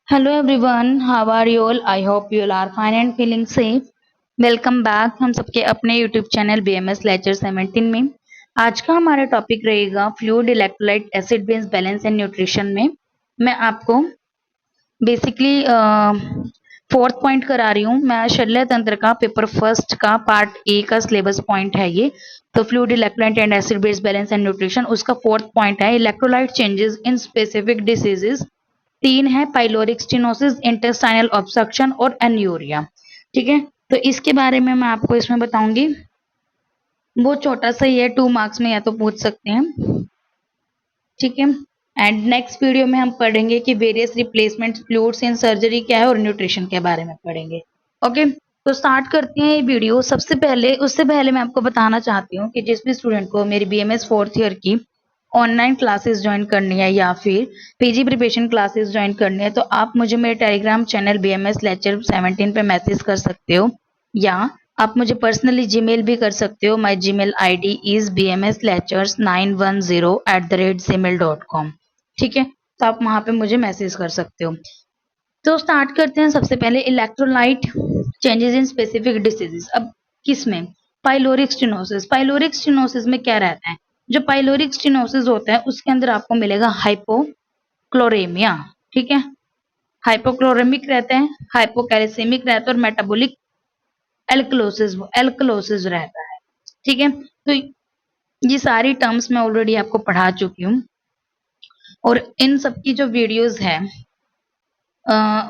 Hello everyone, how are you all? I hope you all are fine and feeling safe. Welcome back हम सबके अपने YouTube channel BMS lecture 17 में। आज का हमारा टॉपिक रहेगा fluid electrolyte acid base balance and nutrition में मैं आपको बेसिकली फोर्थ पॉइंट करा रही हूँ। मैं शल्य तंत्र का पेपर फर्स्ट का पार्ट ए का सिलेबस पॉइंट है ये। तो fluid electrolyte and acid base balance and nutrition उसका फोर्थ पॉइंट है electrolyte changes in specific diseases. तीन है पाइलोरिक स्टेनोसिस, इंटेस्टाइनल ऑब्स्ट्रक्शन और एन्यूरिया। ठीक है, तो इसके बारे में मैं आपको इसमें बताऊंगी। वो छोटा सा ही है, 2 मार्क्स में या तो पूछ सकते हैं। ठीक है, एंड नेक्स्ट वीडियो में हम पढ़ेंगे कि various replacement fluids in surgery क्या है और न्यूट्रिशन के बारे में पढ़ेंगे। ओके, तो स्टार्ट करते हैं ये वीडियो। उससे पहले मैं आपको बताना चाहती हूँ कि जिस भी स्टूडेंट को मेरी बीएमएस फोर्थ ईयर की ऑनलाइन क्लासेस ज्वाइन करनी है या फिर पीजी प्रिपरेशन क्लासेस ज्वाइन करनी है, तो आप मुझे मेरे टेलीग्राम चैनल बीएमएस लेक्चर 17 पे मैसेज कर सकते हो या आप मुझे पर्सनली जीमेल भी कर सकते हो। My Gmail ID is bmslectures910@gmail.com। ठीक है, तो आप वहां पे मुझे मैसेज कर सकते हो। तो स्टार्ट करते हैं सबसे पहले electrolyte changes in specific diseases. अब किसमें? Pyloric stenosis. पाइलोरिक स्टेनोसिस में क्या रहता है? जो पाइलोरिक स्टेनोसिस होता है उसके अंदर आपको मिलेगा हाइपोक्लोरेमिया। ठीक है, हाइपोक्लोरेमिक रहता है, हाइपोकैल्सीमिक रहता है और मेटाबॉलिक एल्कलोसिस रहता है। ठीक है, तो ये सारी टर्म्स मैं ऑलरेडी आपको पढ़ा चुकी हूँ और इन सबकी जो वीडियोस है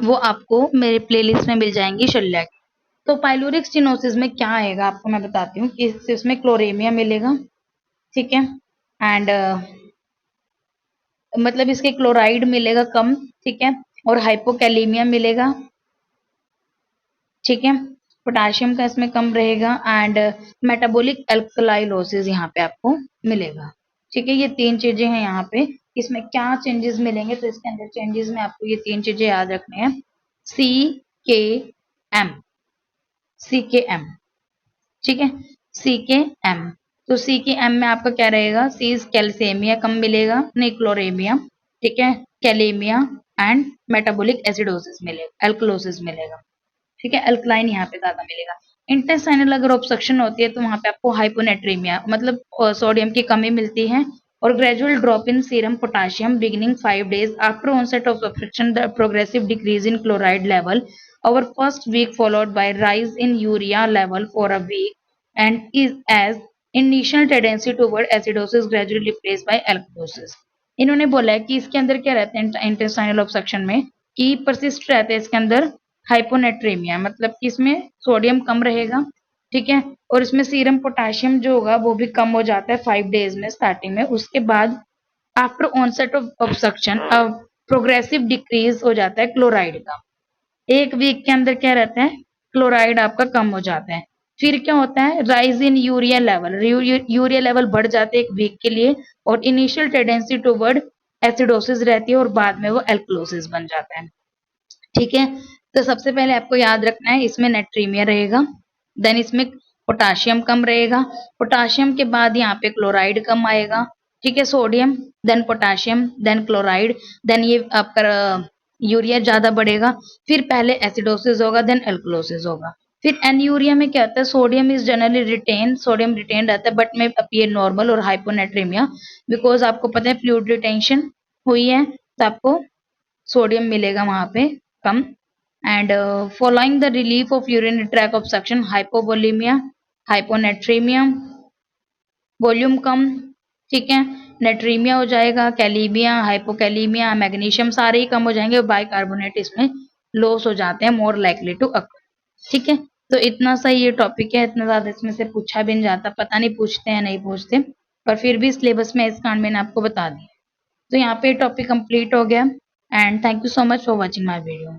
वो आपको मेरे प्लेलिस्ट में मिल जाएंगी शल्य की। तो पाइलोरिक स्टेनोसिस में क्या आएगा आपको मैं बताती हूँ कि इसमें क्लोरेमिया मिलेगा। ठीक है, एंड मतलब इसके क्लोराइड मिलेगा कम। ठीक है, और हाइपोकैलेमिया मिलेगा। ठीक है, पोटाशियम का इसमें कम रहेगा एंड मेटाबॉलिक अल्कलाइलोसिस यहाँ पे आपको मिलेगा। ठीक है, ये तीन चीजें हैं यहाँ पे। इसमें क्या चेंजेस मिलेंगे? तो इसके अंदर चेंजेस में आपको ये तीन चीजें याद रखनी है। सी के एम, सी के एम। ठीक है, सी के एम। तो सी के एम में आपका क्या रहेगा? सीज कैल्सियमिया कम मिलेगा, नहीं क्लोरेमिया। ठीक है, कैलेमिया एंड मेटाबॉलिक एसिडोसिस मिलेगा, एल्कलोसिस मिलेगा। ठीक है, अल्कलाइन यहाँ पे ज्यादा मिलेगा। इंटेस्टाइनल अगर ऑब्स्ट्रक्शन होती है तो वहां पे आपको हाइपोनेट्रीमिया मतलब सोडियम की कमी मिलती है और gradual drop in serum potassium beginning 5 days after onset of obstruction the progressive decrease in chloride level over first week followed by rise in urea level for a week and is as initial tendency toward acidosis gradually replaced by alkalosis। इन्होंने बोला है कि इसके अंदर क्या रहता है intestinal obstruction में कि परसिस्ट रहते हैं इसके अंदर हाइपोनेट्रीमिया, मतलब कि इसमें सोडियम कम रहेगा। ठीक है, और इसमें सीरम पोटाशियम जो होगा वो भी कम हो जाता है 5 days में स्टार्टिंग में। उसके बाद after onset of obstruction progressive decrease हो जाता है क्लोराइड का। 1 वीक के अंदर क्या रहता है? क्लोराइड आपका कम हो जाता है। फिर क्या होता है? Rise in urea level, urea level बढ़ जाते हैं 1 वीक के लिए और इनिशियल टेंडेंसी टुवर्ड एसिडोसिस रहती है और बाद में वो एल्कलोसिस बन जाता है। ठीक है, तो सबसे पहले आपको याद रखना है इसमें नेट्रीमिया रहेगा, देन इसमें पोटाशियम कम रहेगा, पोटाशियम के बाद यहाँ पे क्लोराइड कम आएगा। ठीक है, sodium then potassium then chloride then ये आपका यूरिया ज्यादा बढ़ेगा। फिर पहले एसिडोसिस होगा देन एल्कलोसिस होगा। फिर एन्यूरिया में क्या होता है? Sodium is generally retain, sodium retain रहता है बट में अपीयर नॉर्मल और हाइपोनेट्रीमिया बिकॉज आपको पता है फ्लूइड रिटेंशन हुई है तो आपको सोडियम मिलेगा वहां पे कम। And following the relief of urinary tract obstruction hypovolemia, hyponatremia, volume कम। ठीक है, नेट्रीमिया हो जाएगा, कैलीमिया, हाइपोकैलीमिया, मैग्नीशियम सारे ही कम हो जाएंगे और बाइकार्बोनेट इसमें लॉस हो जाते हैं, मोर लाइकली टू अकर। ठीक है, तो इतना सा ये टॉपिक है, इतना ज्यादा इसमें से पूछा भी नहीं जाता, पता नहीं पूछते हैं नहीं पूछते, पर फिर भी सिलेबस में इस कांड मैंने आपको बता दिया। तो यहाँ पे टॉपिक कंप्लीट हो गया and thank you so much for watching my video.